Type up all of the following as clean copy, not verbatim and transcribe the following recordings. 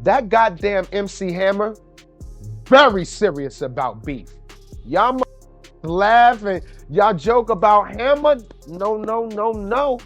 that goddamn MC Hammer, very serious about beef. Y'all laugh and y'all joke about Hammer. No.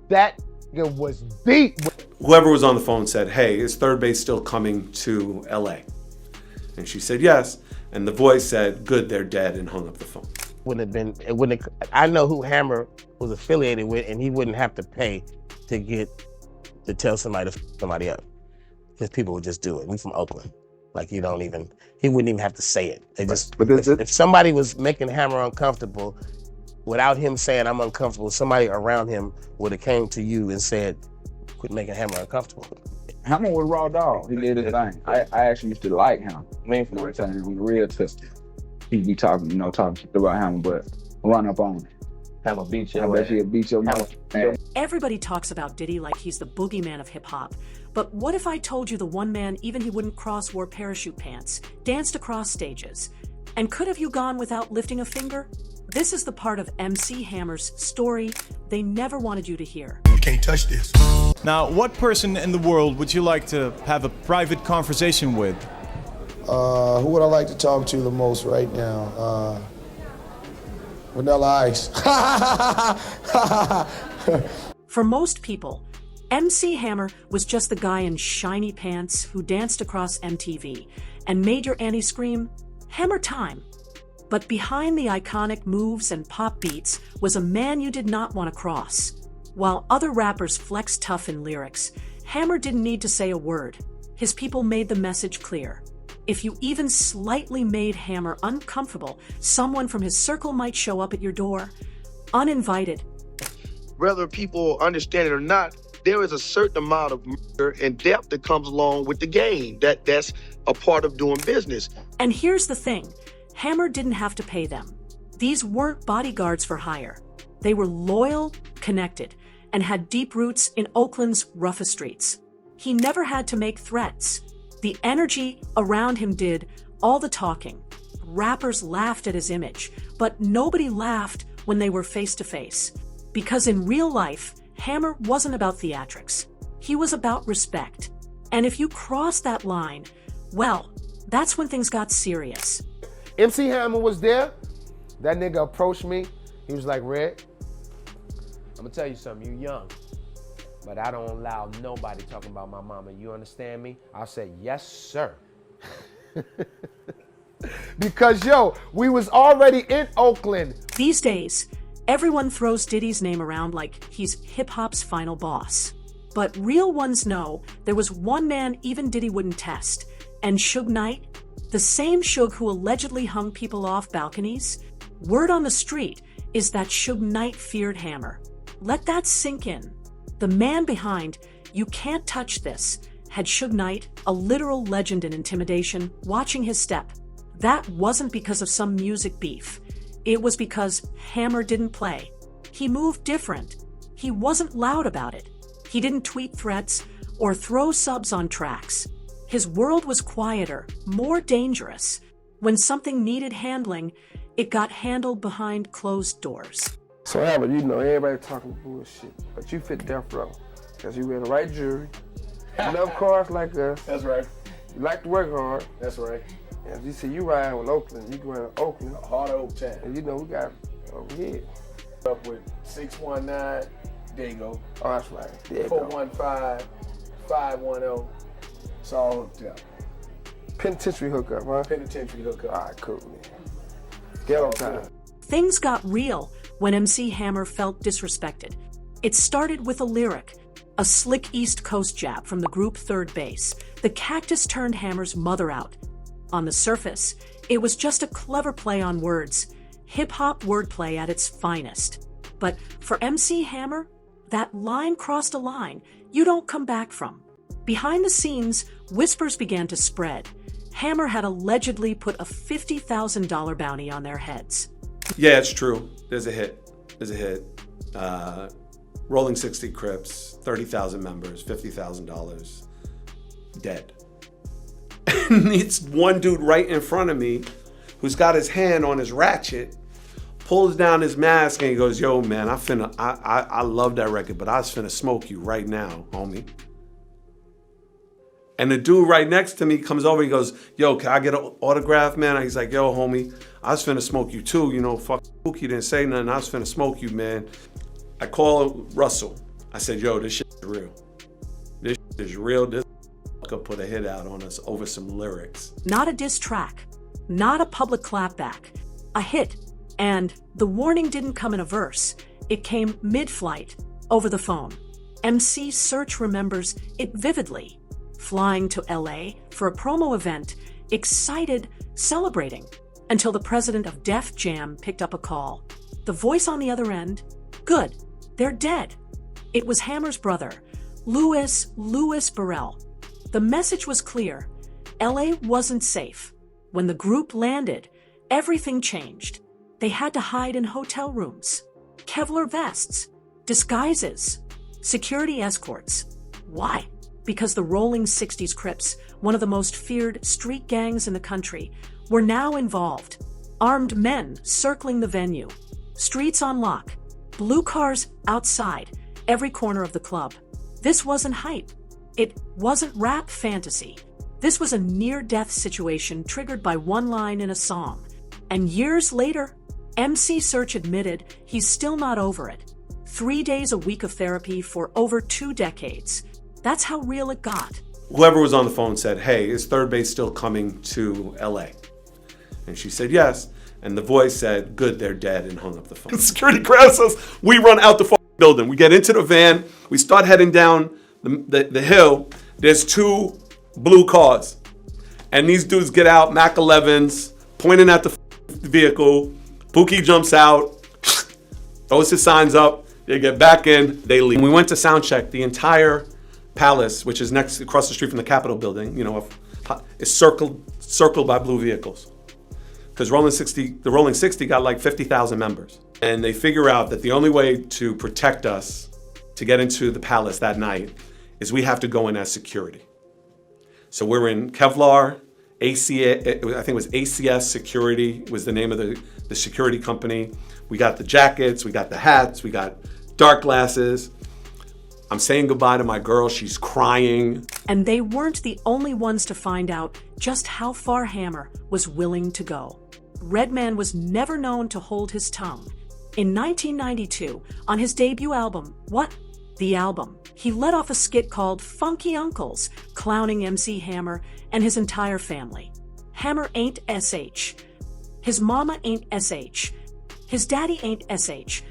That was deep. Whoever was on the phone said, hey, is Third Base still coming to LA? And she said yes. And the voice said, good, they're dead, and hung up the phone. I know who Hammer was affiliated with, and he wouldn't have to pay to tell somebody else. Because people would just do it. We from Oakland. Like he wouldn't even have to say it. If somebody was making Hammer uncomfortable, without him saying I'm uncomfortable, somebody around him would have came to you and said, quit making Hammer uncomfortable. Hammer was raw dog. He did his thing. I actually used to like him. Man, You know what I'm saying? On the real test. He'd be talking shit about Hammer, but run up on him. Hammer beat you. I bet he'll beat your mouth. Everybody talks about Diddy like he's the boogeyman of hip-hop. But what if I told you the one man, even he wouldn't cross, wore parachute pants, danced across stages? And could have you gone without lifting a finger? This is the part of MC Hammer's story they never wanted you to hear. You can't touch this. Now, what person in the world would you like to have a private conversation with? Who would I like to talk to the most right now? Vanilla Ice. For most people, MC Hammer was just the guy in shiny pants who danced across MTV and made your auntie scream, "Hammer time." But behind the iconic moves and pop beats was a man you did not want to cross. While other rappers flexed tough in lyrics, Hammer didn't need to say a word. His people made the message clear. If you even slightly made Hammer uncomfortable, someone from his circle might show up at your door, uninvited. Whether people understand it or not, there is a certain amount of murder and depth that comes along with the game. That's a part of doing business. And here's the thing, Hammer didn't have to pay them. These weren't bodyguards for hire. They were loyal, connected, and had deep roots in Oakland's roughest streets. He never had to make threats. The energy around him did all the talking. Rappers laughed at his image, but nobody laughed when they were face to face. Because in real life, Hammer wasn't about theatrics. He was about respect. And if you crossed that line, well, that's when things got serious. MC Hammer was there. That nigga approached me. He was like, Red, I'm gonna tell you something, you young, but I don't allow nobody talking about my mama. You understand me? I said, yes, sir. Because, we was already in Oakland. These days, everyone throws Diddy's name around like he's hip-hop's final boss. But real ones know there was one man even Diddy wouldn't test. And Suge Knight, the same Suge who allegedly hung people off balconies, word on the street is that Suge Knight feared Hammer. Let that sink in. The man behind "You Can't Touch This" had Suge Knight, a literal legend in intimidation, watching his step. That wasn't because of some music beef. It was because Hammer didn't play. He moved different. He wasn't loud about it. He didn't tweet threats or throw subs on tracks. His world was quieter, more dangerous. When something needed handling, it got handled behind closed doors. So Hammer, everybody talking bullshit, but you fit death row, because you wear the right jewelry, you love cars like us. That's right. You like to work hard. That's right. As you see, you riding with Oakland, you going to Oakland. Hard Oak town. And we got over here. Up with 619, there you go. Oh, that's right. There you 415, 510. It's all hooked up. Penitentiary hookup, huh? Penitentiary hookup. All right, cool, man. Ghetto time. Things got real when MC Hammer felt disrespected. It started with a lyric, a slick East Coast jab from the group Third Base. The cactus turned Hammer's mother out. On the surface, it was just a clever play on words, hip-hop wordplay at its finest. But for MC Hammer, that line crossed a line you don't come back from. Behind the scenes, whispers began to spread. Hammer had allegedly put a $50,000 bounty on their heads. Yeah, it's true. There's a hit. Rolling 60 Crips, 30,000 members, $50,000, dead. And it's one dude right in front of me who's got his hand on his ratchet, pulls down his mask and he goes, yo, man, I love that record, but I was finna smoke you right now, homie. And the dude right next to me comes over, he goes, yo, can I get an autograph, man? He's like, yo, homie, I was finna smoke you too. You know, fuck, you didn't say nothing. I was finna smoke you, man. I call Russell. I said, yo, this shit is real. This shit is real. This could put a hit out on us over some lyrics. Not a diss track, not a public clapback, a hit. And the warning didn't come in a verse. It came mid-flight, over the phone. MC Search remembers it vividly. Flying to LA for a promo event, excited, celebrating, until the president of Def Jam picked up a call. The voice on the other end, good, they're dead. It was Hammer's brother, Louis Burrell. The message was clear. LA wasn't safe. When the group landed, everything changed. They had to hide in hotel rooms, Kevlar vests, disguises, security escorts. Why? Because the Rolling 60s Crips, one of the most feared street gangs in the country, were now involved. Armed men circling the venue, streets on lock, blue cars outside every corner of the club. This wasn't hype. It wasn't rap fantasy. This was a near-death situation triggered by one line in a song. And years later, MC Search admitted he's still not over it. 3 days a week of therapy for over 2 decades. That's how real it got. Whoever was on the phone said, hey, is Third Base still coming to LA? And she said, yes. And the voice said, good, they're dead, and hung up the phone. Security grabs us. We run out the building. We get into the van. We start heading down the hill. There's 2 blue cars. And these dudes get out, Mac 11s, pointing at the vehicle. Pookie jumps out, throws his signs up. They get back in, they leave. When we went to sound check, the entire Palace, which is next across the street from the Capitol building, is circled by blue vehicles. Because the Rolling 60 got like 50,000 members. And they figure out that the only way to protect us to get into the Palace that night is we have to go in as security. So we're in Kevlar, I think it was ACS Security was the name of the security company. We got the jackets, we got the hats, we got dark glasses. I'm saying goodbye to my girl, she's crying. And they weren't the only ones to find out just how far Hammer was willing to go. Redman was never known to hold his tongue. In 1992, on his debut album, What? The Album, he let off a skit called Funky Uncles, clowning MC Hammer and his entire family. Hammer ain't SH. His mama ain't SH. His daddy ain't SH.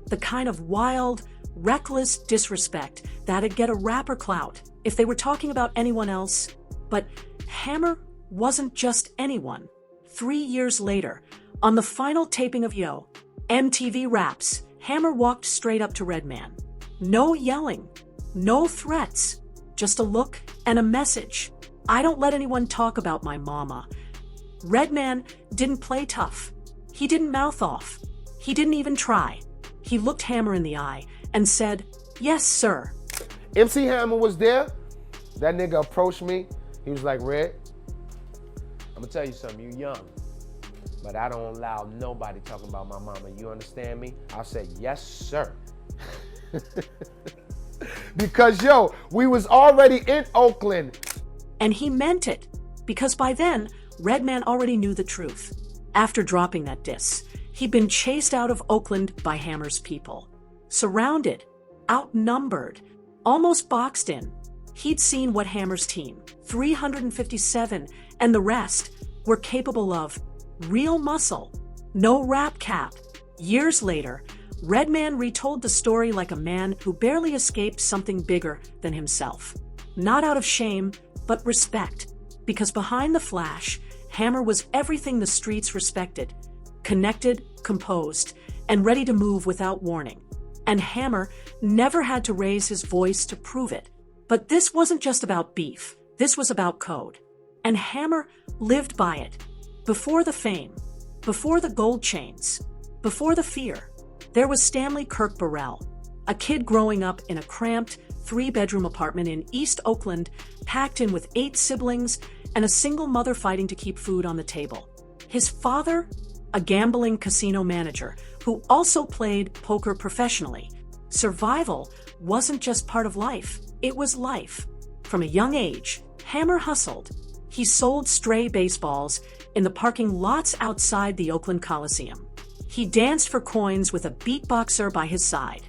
The kind of wild, reckless disrespect that'd get a rapper clout if they were talking about anyone else. But Hammer wasn't just anyone. 3 years later, on the final taping of Yo, MTV Raps, Hammer walked straight up to Redman. No yelling, no threats, just a look and a message. I don't let anyone talk about my mama. Redman didn't play tough. He didn't mouth off. He didn't even try. He looked Hammer in the eye and said, yes, sir. MC Hammer was there. That nigga approached me. He was like, Red, I'm gonna tell you something, you young, but I don't allow nobody talking about my mama. You understand me? I said, yes, sir. Because, yo, we was already in Oakland. And he meant it, because by then, Redman already knew the truth. After dropping that diss, he'd been chased out of Oakland by Hammer's people. Surrounded, outnumbered, almost boxed in. He'd seen what Hammer's team, 357, and the rest were capable of. Real muscle, no rap cap. Years later, Redman retold the story like a man who barely escaped something bigger than himself. Not out of shame, but respect. Because behind the flash, Hammer was everything the streets respected. Connected, composed, and ready to move without warning. And Hammer never had to raise his voice to prove it. But this wasn't just about beef. This was about code. And Hammer lived by it. Before the fame, before the gold chains, before the fear, there was Stanley Kirk Burrell, a kid growing up in a cramped 3-bedroom apartment in East Oakland, packed in with 8 siblings and a single mother fighting to keep food on the table. His father, a gambling casino manager who also played poker professionally. Survival wasn't just part of life, it was life. From a young age, Hammer hustled. He sold stray baseballs in the parking lots outside the Oakland Coliseum. He danced for coins with a beatboxer by his side.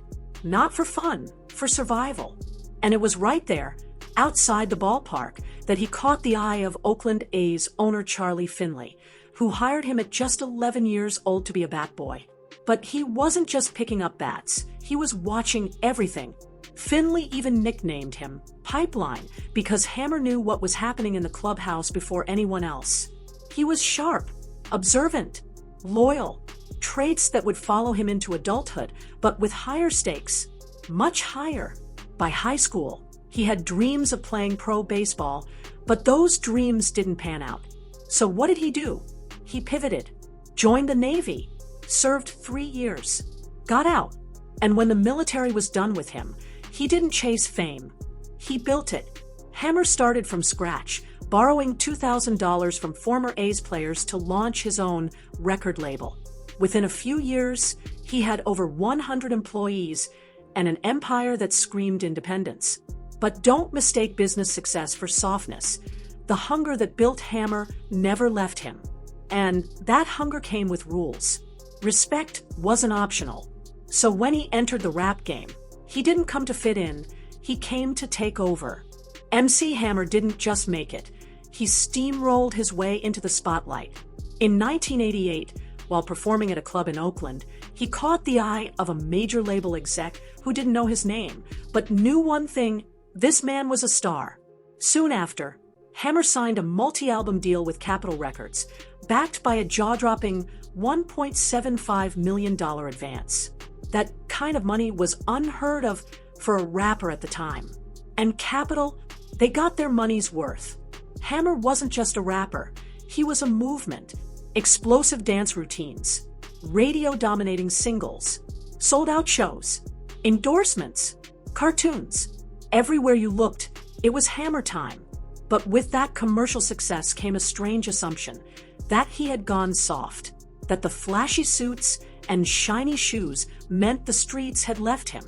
Not for fun, for survival. And it was right there, outside the ballpark, that he caught the eye of Oakland A's owner Charlie Finley, who hired him at just 11 years old to be a bat boy. But he wasn't just picking up bats, he was watching everything. Finley even nicknamed him Pipeline because Hammer knew what was happening in the clubhouse before anyone else. He was sharp, observant, loyal, traits that would follow him into adulthood, but with higher stakes, much higher. By high school, he had dreams of playing pro baseball, but those dreams didn't pan out. So what did he do? He pivoted, joined the Navy, served 3 years, got out, and when the military was done with him, he didn't chase fame. He built it. Hammer started from scratch, borrowing $2,000 from former A's players to launch his own record label. Within a few years, he had over 100 employees and an empire that screamed independence. But don't mistake business success for softness. The hunger that built Hammer never left him. And that hunger came with rules. Respect wasn't optional. So when he entered the rap game, he didn't come to fit in, he came to take over. MC Hammer didn't just make it, he steamrolled his way into the spotlight. In 1988, while performing at a club in Oakland, he caught the eye of a major label exec who didn't know his name, but knew one thing: this man was a star. Soon after, Hammer signed a multi-album deal with Capitol Records, backed by a jaw-dropping $1.75 million advance. That kind of money was unheard of for a rapper at the time. And Capitol, they got their money's worth. Hammer wasn't just a rapper, he was a movement. Explosive dance routines, radio-dominating singles, sold-out shows, endorsements, cartoons. Everywhere you looked, it was Hammer time. But with that commercial success came a strange assumption, that he had gone soft, that the flashy suits and shiny shoes meant the streets had left him.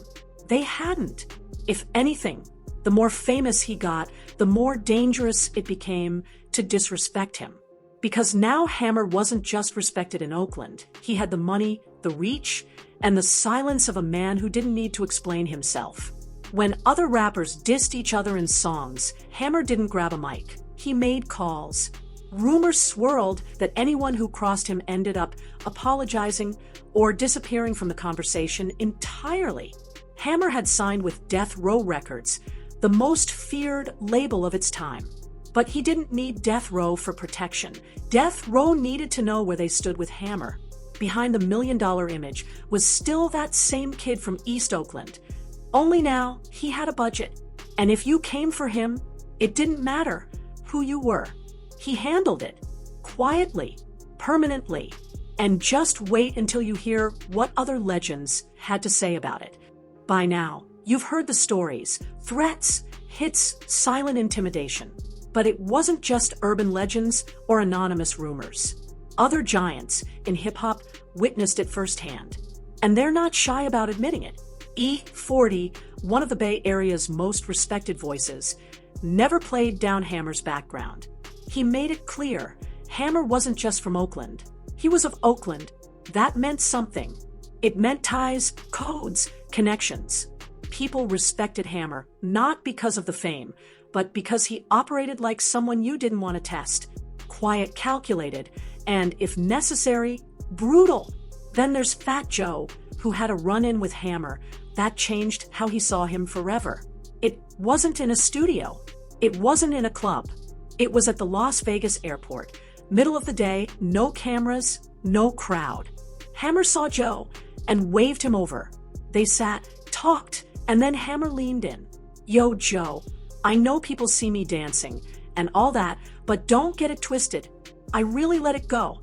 They hadn't. If anything, the more famous he got, the more dangerous it became to disrespect him. Because now Hammer wasn't just respected in Oakland. He had the money, the reach, and the silence of a man who didn't need to explain himself. When other rappers dissed each other in songs, Hammer didn't grab a mic. He made calls. Rumors swirled that anyone who crossed him ended up apologizing or disappearing from the conversation entirely. Hammer had signed with Death Row Records, the most feared label of its time. But he didn't need Death Row for protection. Death Row needed to know where they stood with Hammer. Behind the $1 million image was still that same kid from East Oakland. Only now, he had a budget. And if you came for him, it didn't matter who you were. He handled it. Quietly. Permanently. And just wait until you hear what other legends had to say about it. By now, you've heard the stories, threats, hits, silent intimidation. But it wasn't just urban legends or anonymous rumors. Other giants in hip-hop witnessed it firsthand. And they're not shy about admitting it. E40, one of the Bay Area's most respected voices, never played down Hammer's background. He made it clear, Hammer wasn't just from Oakland. He was of Oakland. That meant something. It meant ties, codes, connections. People respected Hammer, not because of the fame, but because he operated like someone you didn't want to test. Quiet, calculated, and, if necessary, brutal. Then there's Fat Joe, who had a run-in with Hammer. That changed how he saw him forever. It wasn't in a studio. It wasn't in a club. It was at the Las Vegas airport. Middle of the day, no cameras, no crowd. Hammer saw Joe and waved him over. They sat, talked, and then Hammer leaned in. Yo, Joe, I know people see me dancing and all that, but don't get it twisted. I really let it go.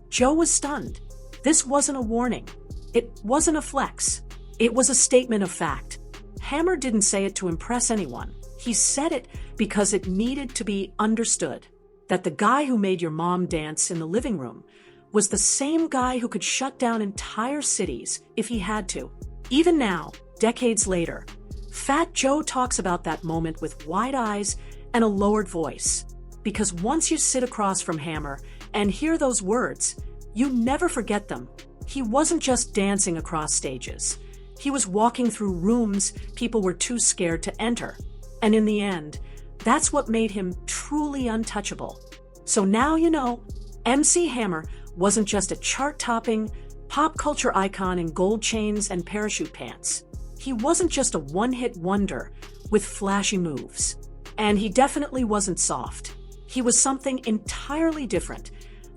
Joe was stunned. This wasn't a warning. It wasn't a flex. It was a statement of fact. Hammer didn't say it to impress anyone. He said it because it needed to be understood that the guy who made your mom dance in the living room was the same guy who could shut down entire cities if he had to. Even now, decades later, Fat Joe talks about that moment with wide eyes and a lowered voice. Because once you sit across from Hammer and hear those words, you never forget them. He wasn't just dancing across stages. He was walking through rooms people were too scared to enter. And in the end, that's what made him truly untouchable. So now you know, MC Hammer wasn't just a chart-topping, pop culture icon in gold chains and parachute pants. He wasn't just a one-hit wonder with flashy moves. And he definitely wasn't soft. He was something entirely different.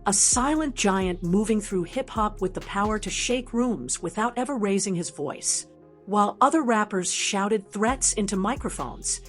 A silent giant moving through hip-hop with the power to shake rooms without ever raising his voice. While other rappers shouted threats into microphones,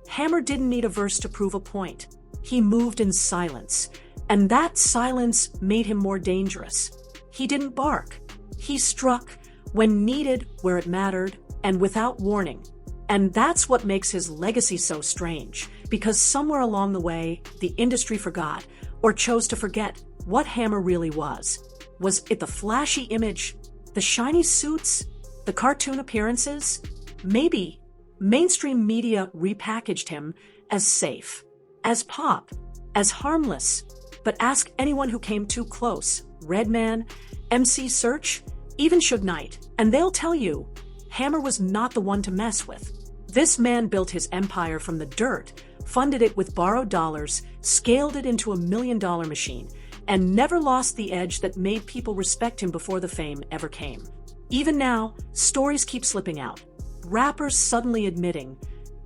Hammer didn't need a verse to prove a point. He moved in silence, and that silence made him more dangerous. He didn't bark. He struck when needed, where it mattered, and without warning. And that's what makes his legacy so strange, because somewhere along the way, the industry forgot, or chose to forget, what Hammer really was. Was it the flashy image, the shiny suits, the cartoon appearances? Maybe mainstream media repackaged him as safe, as pop, as harmless. But ask anyone who came too close, Redman, MC Search, even Suge Knight, and they'll tell you, Hammer was not the one to mess with. This man built his empire from the dirt, funded it with borrowed dollars, scaled it into $1 million machine, and never lost the edge that made people respect him before the fame ever came. Even now, stories keep slipping out. Rappers suddenly admitting,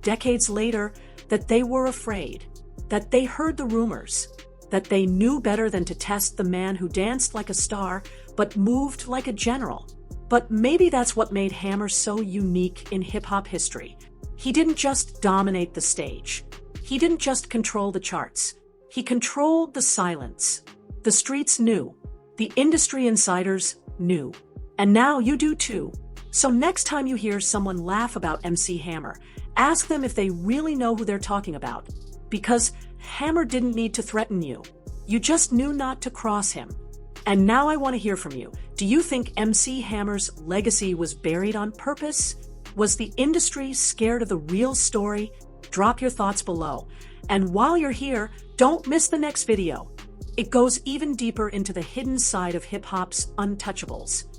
decades later, that they were afraid, that they heard the rumors, that they knew better than to test the man who danced like a star, but moved like a general. But maybe that's what made Hammer so unique in hip-hop history. He didn't just dominate the stage. He didn't just control the charts. He controlled the silence. The streets knew. The industry insiders knew. And now you do too. So next time you hear someone laugh about MC Hammer, ask them if they really know who they're talking about. Because Hammer didn't need to threaten you. You just knew not to cross him. And now I want to hear from you. Do you think MC Hammer's legacy was buried on purpose? Was the industry scared of the real story? Drop your thoughts below. And while you're here, don't miss the next video. It goes even deeper into the hidden side of hip-hop's untouchables.